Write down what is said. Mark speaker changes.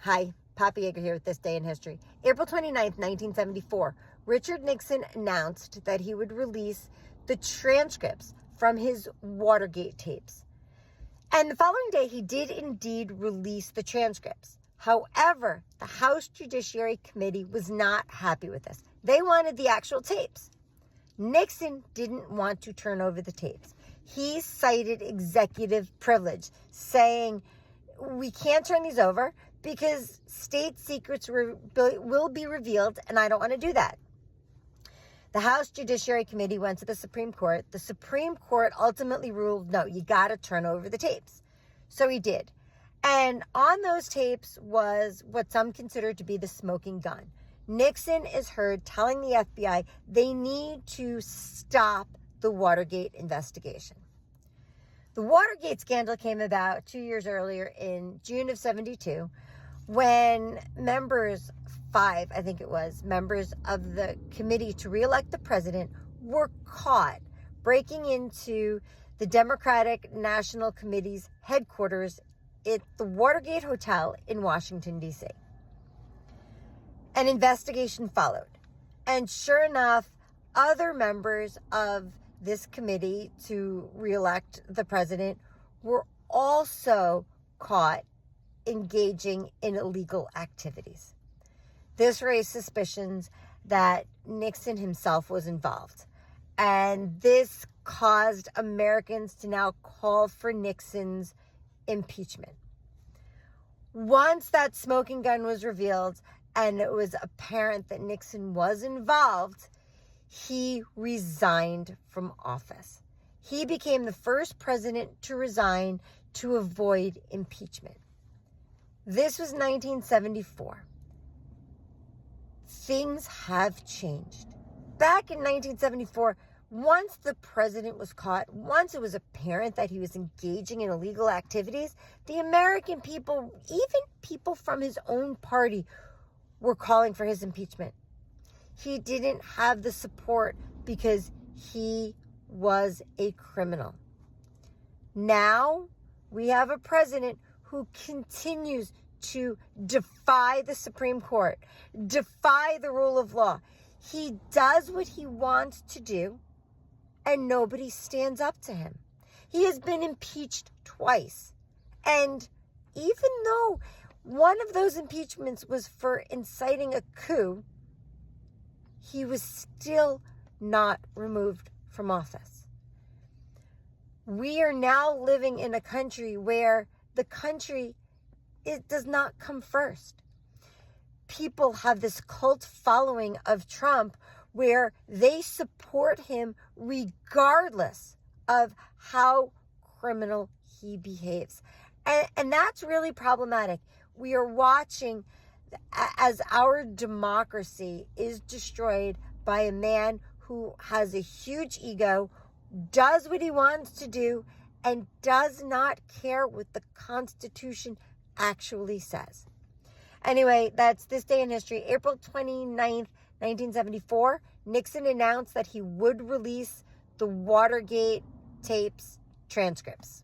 Speaker 1: Hi, Poppy Yeager here with This Day in History. April 29th, 1974, Richard Nixon announced that he would release the transcripts from his Watergate tapes. And the following day, he did indeed release the transcripts. However, the House Judiciary Committee was not happy with this. They wanted the actual tapes. Nixon didn't want to turn over the tapes. He cited executive privilege, saying, we can't turn these over because state secrets will be revealed, and I don't want to do that. The House Judiciary Committee went to the Supreme Court. The Supreme Court ultimately ruled, no, you got to turn over the tapes. So he did. And on those tapes was what some consider to be the smoking gun. Nixon is heard telling the FBI they need to stop the Watergate investigation. The Watergate scandal came about 2 years earlier in June of 72 when members of the committee to reelect the president were caught breaking into the Democratic National Committee's headquarters at the Watergate Hotel in Washington, D.C. An investigation followed. And sure enough, other members of this committee to reelect the president were also caught engaging in illegal activities. This raised suspicions that Nixon himself was involved. And this caused Americans to now call for Nixon's impeachment. Once that smoking gun was revealed and it was apparent that Nixon was involved, he resigned from office. He became the first president to resign to avoid impeachment. This was 1974. Things have changed. Back in 1974, once the president was caught, once it was apparent that he was engaging in illegal activities, the American people, even people from his own party, were calling for his impeachment. He didn't have the support because he was a criminal. Now we have a president who continues to defy the Supreme Court, defy the rule of law. He does what he wants to do, and nobody stands up to him. He has been impeached twice. And even though one of those impeachments was for inciting a coup, he was still not removed from office. We are now living in a country where it does not come first. People have this cult following of Trump where they support him regardless of how criminal he behaves. And that's really problematic. We are watching as our democracy is destroyed by a man who has a huge ego, does what he wants to do, and does not care what the Constitution actually says. Anyway, that's This Day in History. April 29th, 1974, Nixon announced that he would release the Watergate tapes transcripts.